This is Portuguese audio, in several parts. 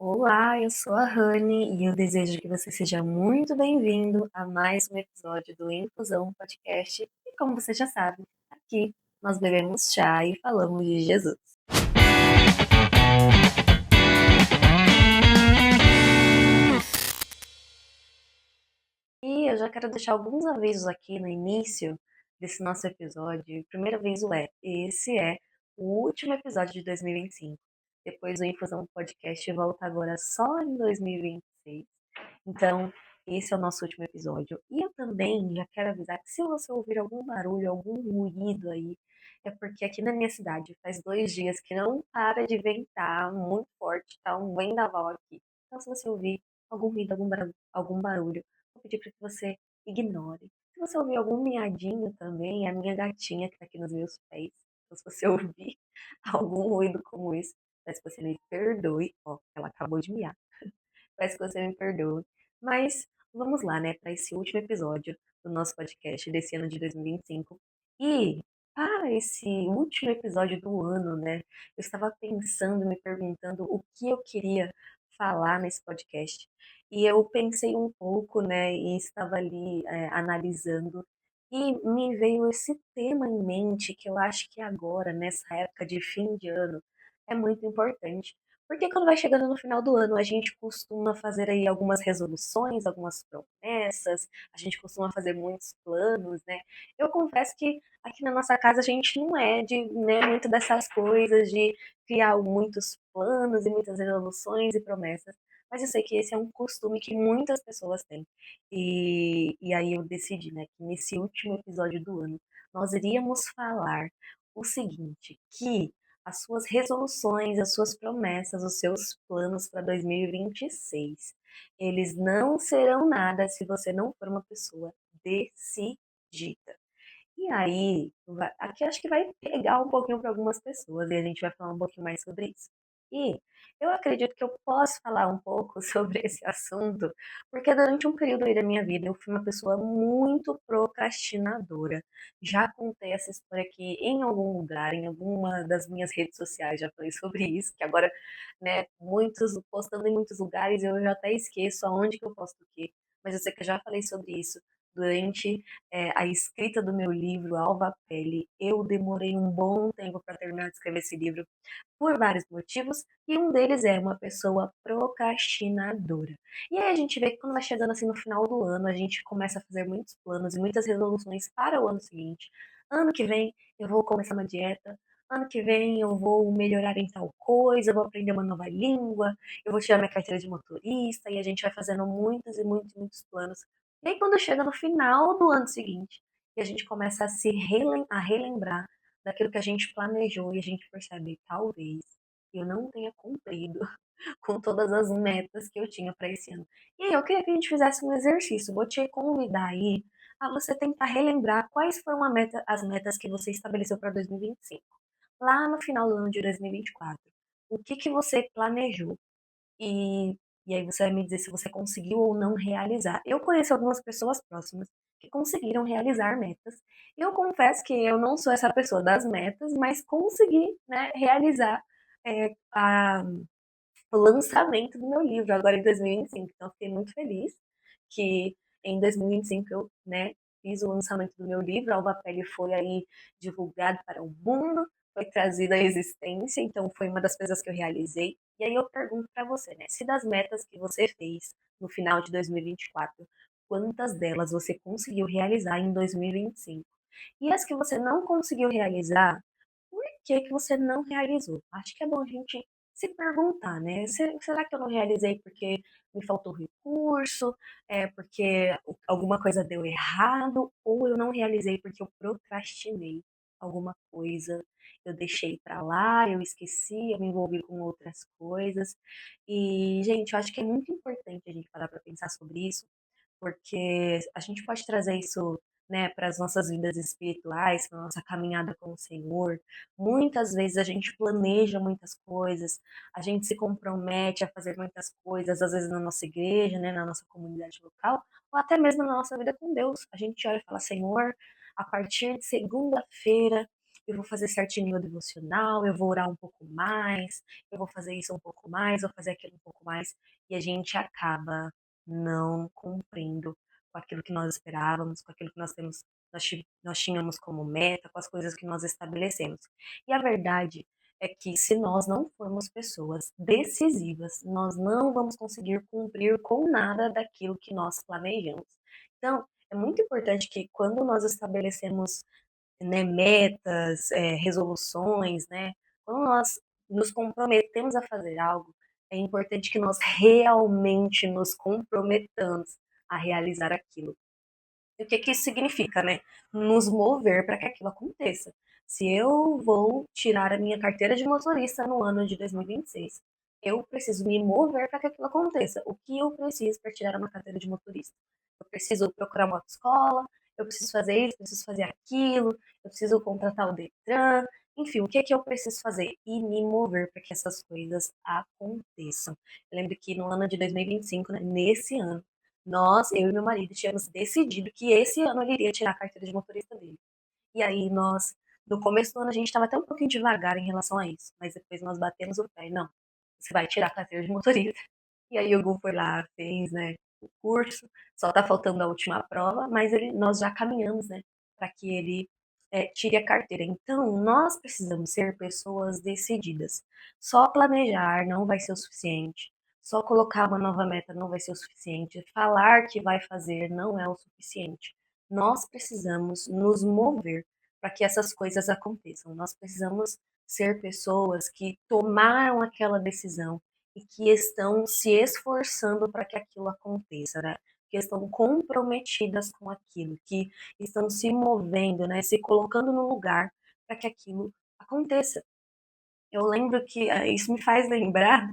Olá, eu sou a Rani e eu desejo que você seja muito bem-vindo a mais um episódio do Infusão Podcast. E como você já sabe, aqui nós bebemos chá e falamos de Jesus. E eu já quero deixar alguns avisos aqui no início desse nosso episódio. O primeiro aviso é: esse é o último episódio de 2025. Depois o Infusão Podcast volta agora só em 2026. Então, esse é o nosso último episódio. E eu também já quero avisar que se você ouvir algum barulho, algum ruído aí, é porque aqui na minha cidade faz 2 dias que não para de ventar muito forte, tá um vendaval aqui. Então, se você ouvir algum ruído, algum barulho, vou pedir para que você ignore. Se você ouvir algum miadinho também, é a minha gatinha que tá aqui nos meus pés. Então, se você ouvir algum ruído como esse, peço que você me perdoe. Ó, ela acabou de miar. Peço que você me perdoe. Mas vamos lá, né, para esse último episódio do nosso podcast desse ano de 2025. E para esse último episódio do ano, né, eu estava pensando, me perguntando o que eu queria falar nesse podcast. E eu pensei um pouco, né, e estava ali analisando. E me veio esse tema em mente que eu acho que agora, nessa época de fim de ano, é muito importante. Porque quando vai chegando no final do ano, a gente costuma fazer aí algumas resoluções, algumas promessas, a gente costuma fazer muitos planos, né? Eu confesso que aqui na nossa casa a gente não é de, né, muito dessas coisas de criar muitos planos e muitas resoluções e promessas. Mas eu sei que esse é um costume que muitas pessoas têm. E aí eu decidi, né, que nesse último episódio do ano nós iríamos falar o seguinte, que as suas resoluções, as suas promessas, os seus planos para 2026. Eles não serão nada se você não for uma pessoa decidida. E aí, aqui acho que vai pegar um pouquinho para algumas pessoas e a gente vai falar um pouquinho mais sobre isso. E eu acredito que eu posso falar um pouco sobre esse assunto, porque durante um período aí da minha vida eu fui uma pessoa muito procrastinadora. Já contei essa história aqui em algum lugar, em alguma das minhas redes sociais, já falei sobre isso, que agora, né, muitos postando em muitos lugares, eu já até esqueço aonde que eu posto o quê. Mas eu sei que eu já falei sobre isso durante a escrita do meu livro Alva Pele. Eu demorei um bom tempo para terminar de escrever esse livro por vários motivos, e um deles é uma pessoa procrastinadora. E aí a gente vê que quando vai chegando assim no final do ano, a gente começa a fazer muitos planos e muitas resoluções para o ano seguinte. Ano que vem eu vou começar uma dieta. Ano que vem eu vou melhorar em tal coisa, eu vou aprender uma nova língua, eu vou tirar minha carteira de motorista, e a gente vai fazendo muitos e muitos, muitos planos. E aí quando chega no final do ano seguinte, e a gente começa a relembrar daquilo que a gente planejou e a gente percebe, talvez eu não tenha cumprido com todas as metas que eu tinha para esse ano. E aí eu queria que a gente fizesse um exercício. Vou te convidar aí a você tentar relembrar quais foram as metas que você estabeleceu para 2025. Lá no final do ano de 2024. O que que você planejou? E, e aí você vai me dizer se você conseguiu ou não realizar. Eu conheço algumas pessoas próximas que conseguiram realizar metas. Eu confesso que eu não sou essa pessoa das metas, mas consegui, né, realizar o lançamento do meu livro agora em 2025. Então, fiquei muito feliz que em 2025 eu, né, fiz o lançamento do meu livro. A Alva Pele foi aí divulgado para o mundo, foi trazido à existência, então foi uma das coisas que eu realizei. E aí eu pergunto para você, né, se das metas que você fez no final de 2024, quantas delas você conseguiu realizar em 2025? E as que você não conseguiu realizar, por que que você não realizou? Acho que é bom a gente se perguntar, né? Será que eu não realizei porque me faltou recurso? É porque alguma coisa deu errado? Ou eu não realizei porque eu procrastinei alguma coisa? Eu deixei pra lá, eu esqueci, eu me envolvi com outras coisas. E, gente, eu acho que é muito importante a gente parar pra pensar sobre isso, porque a gente pode trazer isso, né, para as nossas vidas espirituais, para nossa caminhada com o Senhor. Muitas vezes a gente planeja muitas coisas, a gente se compromete a fazer muitas coisas, às vezes na nossa igreja, né, na nossa comunidade local, ou até mesmo na nossa vida com Deus. A gente olha e fala: Senhor, a partir de segunda-feira eu vou fazer certinho meu devocional, eu vou orar um pouco mais, eu vou fazer isso um pouco mais, vou fazer aquilo um pouco mais, e a gente acaba não cumprindo com aquilo que nós esperávamos, com aquilo que nós tínhamos como meta, com as coisas que nós estabelecemos. E a verdade é que se nós não formos pessoas decisivas, nós não vamos conseguir cumprir com nada daquilo que nós planejamos. Então, é muito importante que quando nós estabelecemos, né, metas, resoluções, né, quando nós nos comprometemos a fazer algo, é importante que nós realmente nos comprometamos a realizar aquilo. E o que que isso significa, né? Nos mover para que aquilo aconteça. Se eu vou tirar a minha carteira de motorista no ano de 2026, eu preciso me mover para que aquilo aconteça. O que eu preciso para tirar uma carteira de motorista? Eu preciso procurar uma autoescola, eu preciso fazer isso, eu preciso fazer aquilo, eu preciso contratar o Detran, enfim, o que é que eu preciso fazer? E me mover para que essas coisas aconteçam. Eu lembro que no ano de 2025, né, nesse ano, eu e meu marido, tínhamos decidido que esse ano ele iria tirar a carteira de motorista dele. E aí no começo do ano, a gente estava até um pouquinho devagar em relação a isso, mas depois nós batemos o pé, não, você vai tirar a carteira de motorista. E aí o Gu foi lá, fez, né, o curso, só tá faltando a última prova, mas nós já caminhamos, né, para que ele tire a carteira. Então, nós precisamos ser pessoas decididas. Só planejar não vai ser o suficiente. Só colocar uma nova meta não vai ser o suficiente. Falar que vai fazer não é o suficiente. Nós precisamos nos mover para que essas coisas aconteçam. Nós precisamos ser pessoas que tomaram aquela decisão e que estão se esforçando para que aquilo aconteça, né? Que estão comprometidas com aquilo, que estão se movendo, né? Se colocando no lugar para que aquilo aconteça. Eu lembro que isso me faz lembrar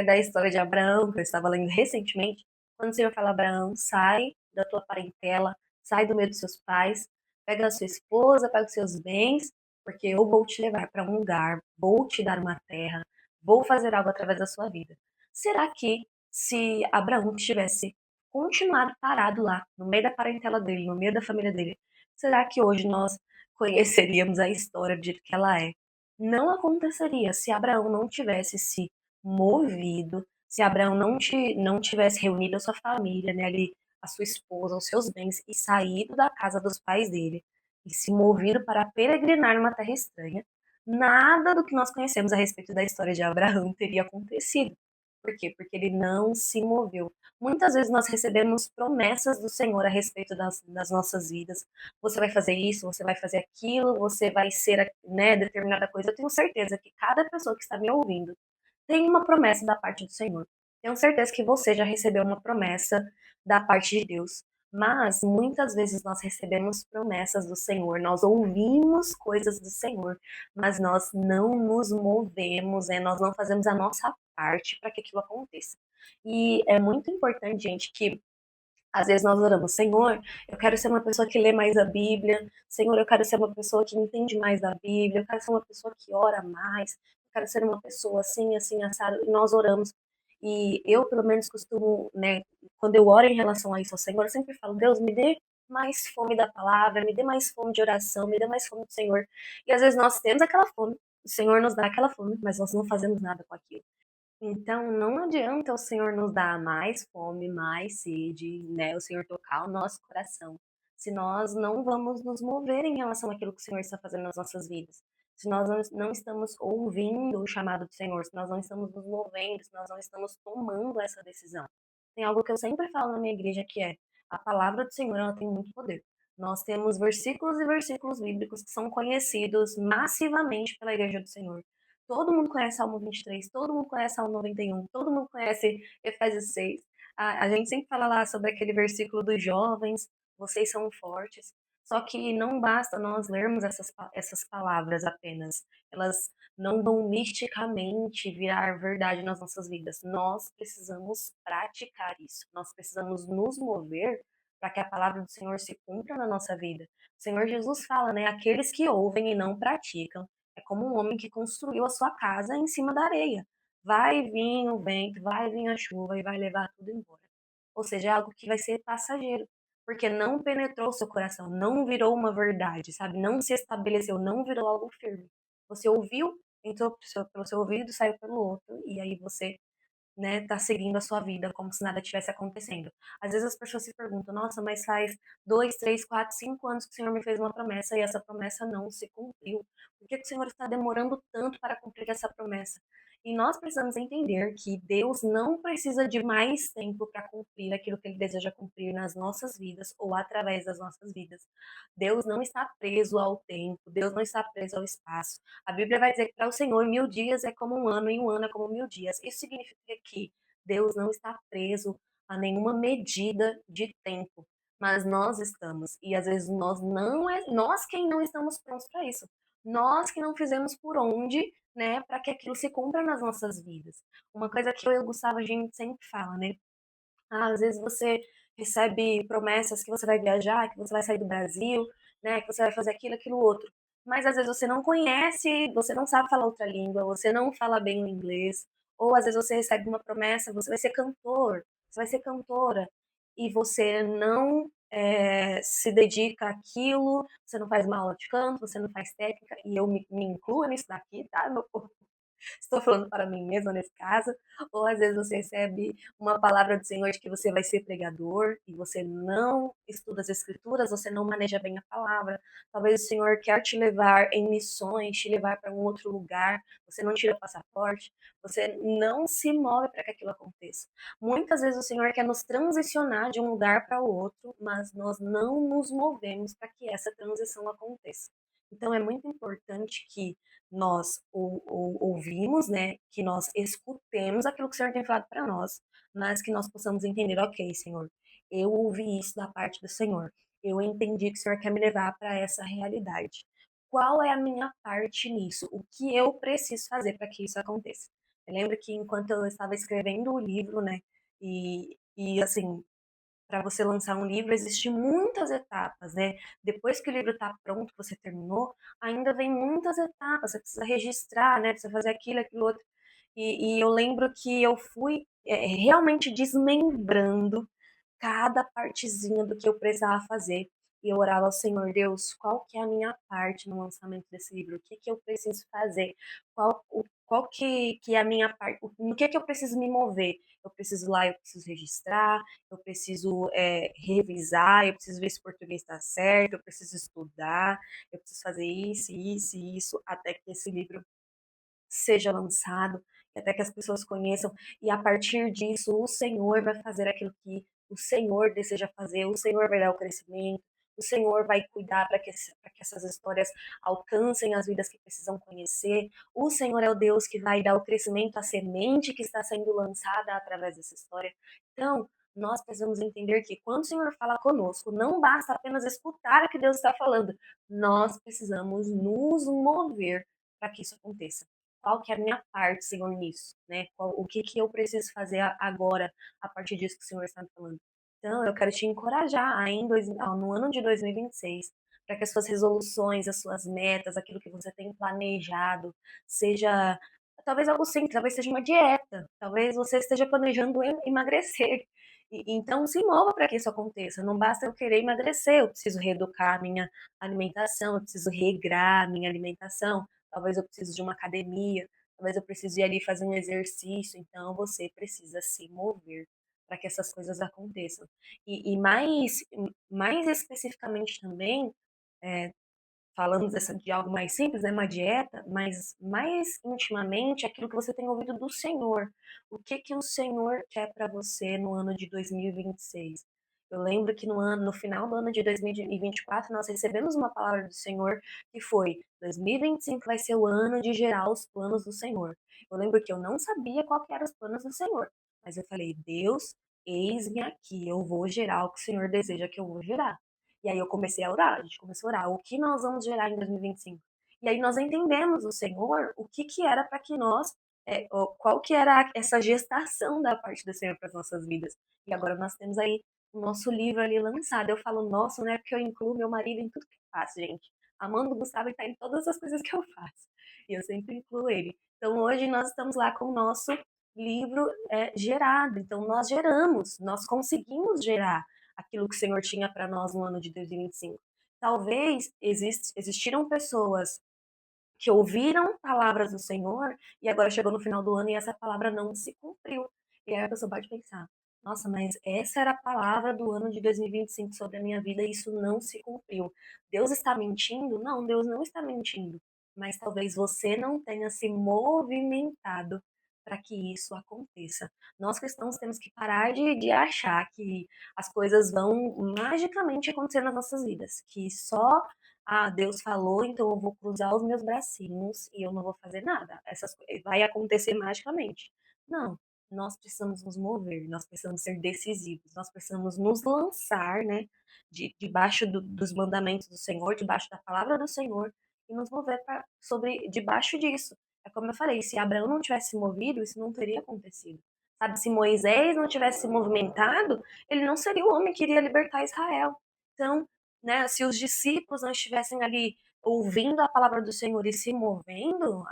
da história de Abraão, que eu estava lendo recentemente, quando o Senhor fala, Abraão, sai da tua parentela, sai do meio dos seus pais, pega a sua esposa, pega os seus bens, porque eu vou te levar para um lugar, vou te dar uma terra, vou fazer algo através da sua vida. Será que se Abraão tivesse continuado parado lá, no meio da parentela dele, no meio da família dele, será que hoje nós conheceríamos a história do jeito que ela é? Não aconteceria se Abraão não tivesse se movido, se Abraão não tivesse reunido a sua família, né, ali, a sua esposa, os seus bens, e saído da casa dos pais dele, e se movido para peregrinar numa terra estranha, nada do que nós conhecemos a respeito da história de Abraão teria acontecido. Por quê? Porque ele não se moveu. Muitas vezes nós recebemos promessas do Senhor a respeito das nossas vidas. Você vai fazer isso, você vai fazer aquilo, você vai ser, né, determinada coisa. Eu tenho certeza que cada pessoa que está me ouvindo tem uma promessa da parte do Senhor. Tenho certeza que você já recebeu uma promessa da parte de Deus. Mas muitas vezes nós recebemos promessas do Senhor, nós ouvimos coisas do Senhor, mas nós não nos movemos, né? Nós não fazemos a nossa parte para que aquilo aconteça. E é muito importante, gente, que às vezes nós oramos, Senhor, eu quero ser uma pessoa que lê mais a Bíblia, Senhor, eu quero ser uma pessoa que entende mais da Bíblia, eu quero ser uma pessoa que ora mais, eu quero ser uma pessoa assim, assim, assado, e nós oramos. E eu, pelo menos, costumo, né, quando eu oro em relação a isso ao Senhor, eu sempre falo, Deus, me dê mais fome da palavra, me dê mais fome de oração, me dê mais fome do Senhor. E às vezes nós temos aquela fome, o Senhor nos dá aquela fome, mas nós não fazemos nada com aquilo. Então, não adianta o Senhor nos dar mais fome, mais sede, né? O Senhor tocar o nosso coração, se nós não vamos nos mover em relação àquilo que o Senhor está fazendo nas nossas vidas. Se nós não estamos ouvindo o chamado do Senhor, se nós não estamos nos movendo, se nós não estamos tomando essa decisão. Tem algo que eu sempre falo na minha igreja que é: a palavra do Senhor, ela tem muito poder. Nós temos versículos e versículos bíblicos que são conhecidos massivamente pela igreja do Senhor. Todo mundo conhece Salmo 23, todo mundo conhece Salmo 91, todo mundo conhece Efésios 6. A gente sempre fala lá sobre aquele versículo dos jovens, vocês são fortes. Só que não basta nós lermos essas palavras apenas. Elas não vão misticamente virar verdade nas nossas vidas. Nós precisamos praticar isso. Nós precisamos nos mover para que a palavra do Senhor se cumpra na nossa vida. O Senhor Jesus fala, né? Aqueles que ouvem e não praticam é como um homem que construiu a sua casa em cima da areia. Vai vir o vento, vai vir a chuva e vai levar tudo embora. Ou seja, é algo que vai ser passageiro. porque não penetrou o seu coração, não virou uma verdade, sabe? Não se estabeleceu, não virou algo firme. Você ouviu, entrou pelo seu ouvido, saiu pelo outro, e aí você, né, tá seguindo a sua vida como se nada tivesse acontecendo. Às vezes as pessoas se perguntam, nossa, mas faz 2, 3, 4, 5 anos que o Senhor me fez uma promessa e essa promessa não se cumpriu. Por que que o Senhor está demorando tanto para cumprir essa promessa? E nós precisamos entender que Deus não precisa de mais tempo para cumprir aquilo que Ele deseja cumprir nas nossas vidas ou através das nossas vidas. Deus não está preso ao tempo, Deus não está preso ao espaço. A Bíblia vai dizer que para o Senhor 1.000 dias é como um ano e um ano é como 1.000 dias. Isso significa que Deus não está preso a nenhuma medida de tempo, mas nós estamos. E às vezes nós não é nós quem não estamos prontos para isso. Nós que não fizemos por onde, né, para que aquilo se cumpra nas nossas vidas. Uma coisa que eu e o Gustavo a gente sempre fala, né? Ah, às vezes você recebe promessas que você vai viajar, que você vai sair do Brasil, né, que você vai fazer aquilo, aquilo outro. Mas às vezes você não conhece, você não sabe falar outra língua, você não fala bem o inglês, ou às vezes você recebe uma promessa, você vai ser cantor, você vai ser cantora, e você não se dedica àquilo, você não faz uma aula de canto, você não faz técnica, e eu me incluo nisso daqui, tá, meu povo? Estou falando para mim mesma nesse caso, ou às vezes você recebe uma palavra do Senhor de que você vai ser pregador e você não estuda as escrituras, você não maneja bem a palavra. Talvez o Senhor quer te levar em missões, te levar para um outro lugar, você não tira o passaporte, você não se move para que aquilo aconteça. Muitas vezes o Senhor quer nos transicionar de um lugar para o outro, mas nós não nos movemos para que essa transição aconteça. Então é muito importante que nós ouvimos, né, que nós escutemos aquilo que o Senhor tem falado para nós, mas que nós possamos entender, ok, Senhor, eu ouvi isso da parte do Senhor, eu entendi que o Senhor quer me levar para essa realidade. Qual é a minha parte nisso? O que eu preciso fazer para que isso aconteça? Eu lembro que enquanto eu estava escrevendo o livro, né, e assim, para você lançar um livro, existem muitas etapas, né? Depois que o livro está pronto, que você terminou, ainda vem muitas etapas. Você precisa registrar, né? Precisa fazer aquilo, aquilo outro. E eu lembro que eu fui realmente desmembrando cada partezinha do que eu precisava fazer. E eu orava ao Senhor, Deus, qual que é a minha parte no lançamento desse livro? O que que eu preciso fazer? Qual que é a minha parte? No que eu preciso me mover? Eu preciso ir lá, eu preciso registrar, eu preciso revisar, eu preciso ver se o português está certo, eu preciso estudar, eu preciso fazer isso, isso e isso, até que esse livro seja lançado, e até que as pessoas conheçam, e a partir disso o Senhor vai fazer aquilo que o Senhor deseja fazer, o Senhor vai dar o crescimento, o Senhor vai cuidar para que essas histórias alcancem as vidas que precisam conhecer. O Senhor é o Deus que vai dar o crescimento à semente que está sendo lançada através dessa história. Então, nós precisamos entender que quando o Senhor fala conosco, não basta apenas escutar o que Deus está falando, nós precisamos nos mover para que isso aconteça. Qual que é a minha parte, Senhor, nisso, né? O que que eu preciso fazer agora, a partir disso que o Senhor está me falando? Então, eu quero te encorajar aí no ano de 2026, para que as suas resoluções, as suas metas, aquilo que você tem planejado, seja talvez algo simples, talvez seja uma dieta, talvez você esteja planejando emagrecer. Então, se mova para que isso aconteça. Não basta eu querer emagrecer, eu preciso reeducar a minha alimentação, eu preciso regrar a minha alimentação, talvez eu precise de uma academia, talvez eu precise ir ali fazer um exercício. Então, você precisa se mover para que essas coisas aconteçam. E mais especificamente também, é, falando de algo mais simples, né, uma dieta, mas mais intimamente aquilo que você tem ouvido do Senhor. O que que o Senhor quer para você no ano de 2026? Eu lembro que no final do ano de 2024, nós recebemos uma palavra do Senhor que foi: 2025 vai ser o ano de gerar os planos do Senhor. Eu lembro que eu não sabia qual que eram os planos do Senhor, mas eu falei: Deus, eis-me aqui, eu vou gerar o que o Senhor deseja que eu vou gerar. E aí eu comecei a orar, a gente começou a orar, o que nós vamos gerar em 2025? E aí nós entendemos o Senhor, o que que era para que nós, qual que era essa gestação da parte do Senhor para as nossas vidas. E agora nós temos aí o nosso livro ali lançado. Eu falo nosso, né, porque eu incluo meu marido em tudo que eu faço, gente. Amando o Gustavo está em todas as coisas que eu faço. E eu sempre incluo ele. Então hoje nós estamos lá com o nosso livro gerado. Então nós geramos, nós conseguimos gerar. aquilo que o Senhor tinha para nós no ano de 2025. Talvez existiram pessoas que ouviram palavras do Senhor e agora chegou no final do ano e essa palavra não se cumpriu. E aí a pessoa pode pensar: nossa, mas essa era a palavra do ano de 2025 sobre a minha vida e isso não se cumpriu. Deus está mentindo? Não, Deus não está mentindo. Mas talvez você não tenha se movimentado para que isso aconteça. Nós cristãos temos que parar de achar que as coisas vão magicamente acontecer nas nossas vidas, que só Deus falou, então eu vou cruzar os meus bracinhos e eu não vou fazer nada. Vai acontecer magicamente. Não, nós precisamos nos mover, nós precisamos ser decisivos, nós precisamos nos lançar, né, debaixo dos mandamentos do Senhor, debaixo da palavra do Senhor e nos mover sobre debaixo disso. É como eu falei, se Abraão não tivesse se movido, isso não teria acontecido. Sabe, se Moisés não tivesse se movimentado, ele não seria o homem que iria libertar Israel. Então, né, se os discípulos não estivessem ali ouvindo a palavra do Senhor e se movendo,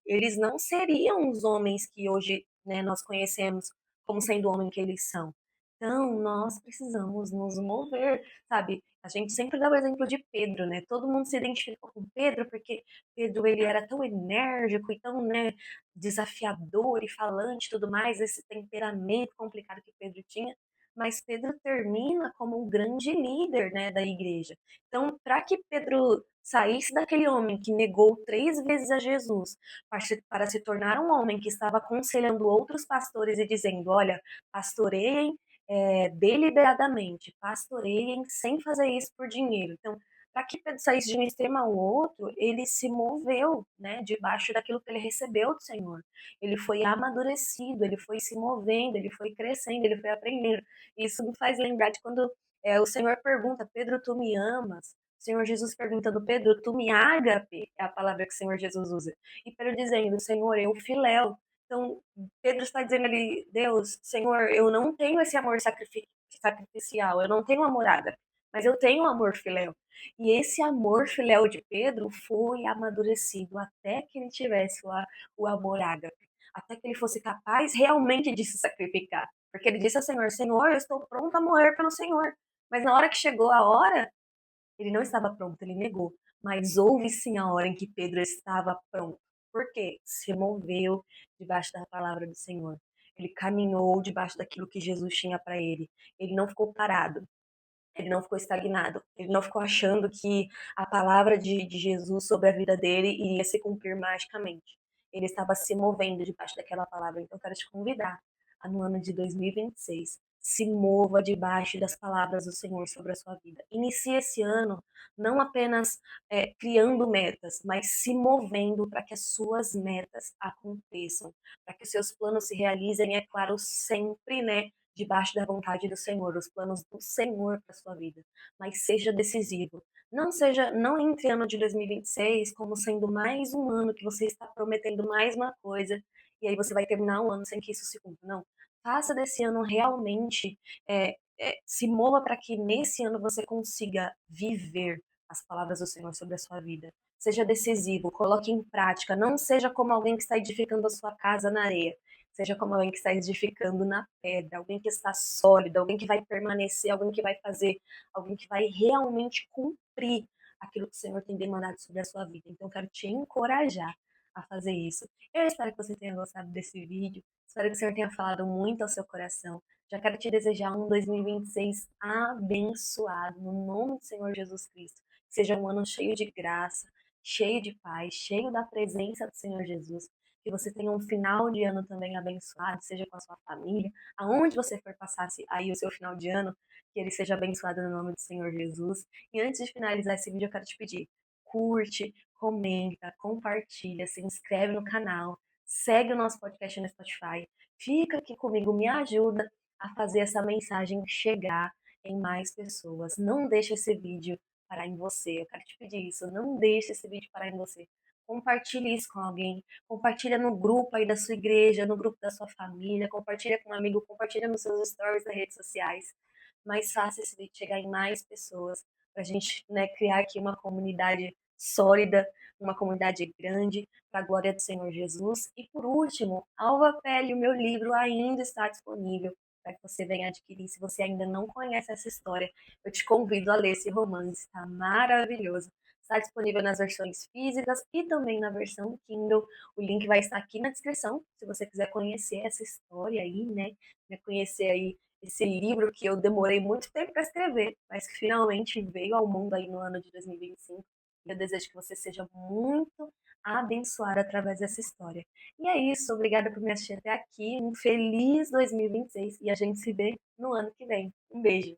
eles não seriam os homens que hoje, né, nós conhecemos como sendo o homem que eles são. Então, nós precisamos nos mover, sabe? A gente sempre dá o exemplo de Pedro, né? Todo mundo se identificou com Pedro porque Pedro ele era tão enérgico e tão, né, desafiador e falante e tudo mais, esse temperamento complicado que Pedro tinha, mas Pedro termina como um grande líder, né, da igreja. Então, para que Pedro saísse daquele homem que negou 3 vezes a Jesus para se tornar um homem que estava aconselhando outros pastores e dizendo: olha, pastoreiem deliberadamente, pastoreiem sem fazer isso por dinheiro. Então, para que Pedro saísse de um extremo ao outro, ele se moveu, né, debaixo daquilo que ele recebeu do Senhor. Ele foi amadurecido, ele foi se movendo, ele foi crescendo, ele foi aprendendo. Isso me faz lembrar de quando o Senhor pergunta: Pedro, tu me amas? O Senhor Jesus perguntando: Pedro, tu me ágape? É a palavra que o Senhor Jesus usa. E Pedro dizendo: Senhor, eu filéu. Então, Pedro está dizendo ali: Deus, Senhor, eu não tenho esse amor sacrificial, eu não tenho amor ágape, mas eu tenho amor filéu. E esse amor filéu de Pedro foi amadurecido até que ele tivesse o amor ágape, até que ele fosse capaz realmente de se sacrificar. Porque ele disse ao Senhor: Senhor, eu estou pronto a morrer pelo Senhor. Mas na hora que chegou a hora, ele não estava pronto, ele negou. Mas houve sim a hora em que Pedro estava pronto. Por quê? Se moveu debaixo da palavra do Senhor. Ele caminhou debaixo daquilo que Jesus tinha para ele. Ele não ficou parado. Ele não ficou estagnado. Ele não ficou achando que a palavra de Jesus sobre a vida dele iria se cumprir magicamente. Ele estava se movendo debaixo daquela palavra. Então, eu quero te convidar a, no ano de 2026, se mova debaixo das palavras do Senhor sobre a sua vida. Inicie esse ano não apenas criando metas, mas se movendo para que as suas metas aconteçam, para que os seus planos se realizem, é claro, sempre, né, debaixo da vontade do Senhor, os planos do Senhor para sua vida. Mas seja decisivo. Não entre ano de 2026 como sendo mais um ano que você está prometendo mais uma coisa e aí você vai terminar o ano sem que isso se cumpra. Não. Faça desse ano realmente, se mova para que nesse ano você consiga viver as palavras do Senhor sobre a sua vida. Seja decisivo, coloque em prática. Não seja como alguém que está edificando a sua casa na areia. Seja como alguém que está edificando na pedra, alguém que está sólido, alguém que vai permanecer, alguém que vai fazer, alguém que vai realmente cumprir aquilo que o Senhor tem demandado sobre a sua vida. Então, eu quero te encorajar a fazer isso. Eu espero que você tenha gostado desse vídeo. Espero que o Senhor tenha falado muito ao seu coração. Já quero te desejar um 2026 abençoado, no nome do Senhor Jesus Cristo. Que seja um ano cheio de graça, cheio de paz, cheio da presença do Senhor Jesus. Que você tenha um final de ano também abençoado, seja com a sua família, aonde você for passar aí o seu final de ano, que ele seja abençoado no nome do Senhor Jesus. E antes de finalizar esse vídeo, eu quero te pedir: curte, comenta, compartilha, se inscreve no canal, segue o nosso podcast no Spotify, fica aqui comigo, me ajuda a fazer essa mensagem chegar em mais pessoas. Não deixe esse vídeo parar em você. Eu quero te pedir isso. Não deixe esse vídeo parar em você. Compartilhe isso com alguém. Compartilha no grupo aí da sua igreja, no grupo da sua família. Compartilha com um amigo. Compartilha nos seus stories nas redes sociais. Mas faça esse vídeo chegar em mais pessoas. Para a gente, né, criar aqui uma comunidade sólida, uma comunidade grande, para a glória do Senhor Jesus. E por último, Alva Pele, o meu livro ainda está disponível. para que você venha adquirir. Se você ainda não conhece essa história, eu te convido a ler esse romance, está maravilhoso. Está disponível nas versões físicas e também na versão Kindle. O link vai estar aqui na descrição, se você quiser conhecer essa história aí, né? Conhecer aí esse livro que eu demorei muito tempo para escrever, mas que finalmente veio ao mundo aí no ano de 2025. Eu desejo que você seja muito abençoado através dessa história. E é isso, obrigada por me assistir até aqui. Um feliz 2026 e a gente se vê no ano que vem. Um beijo.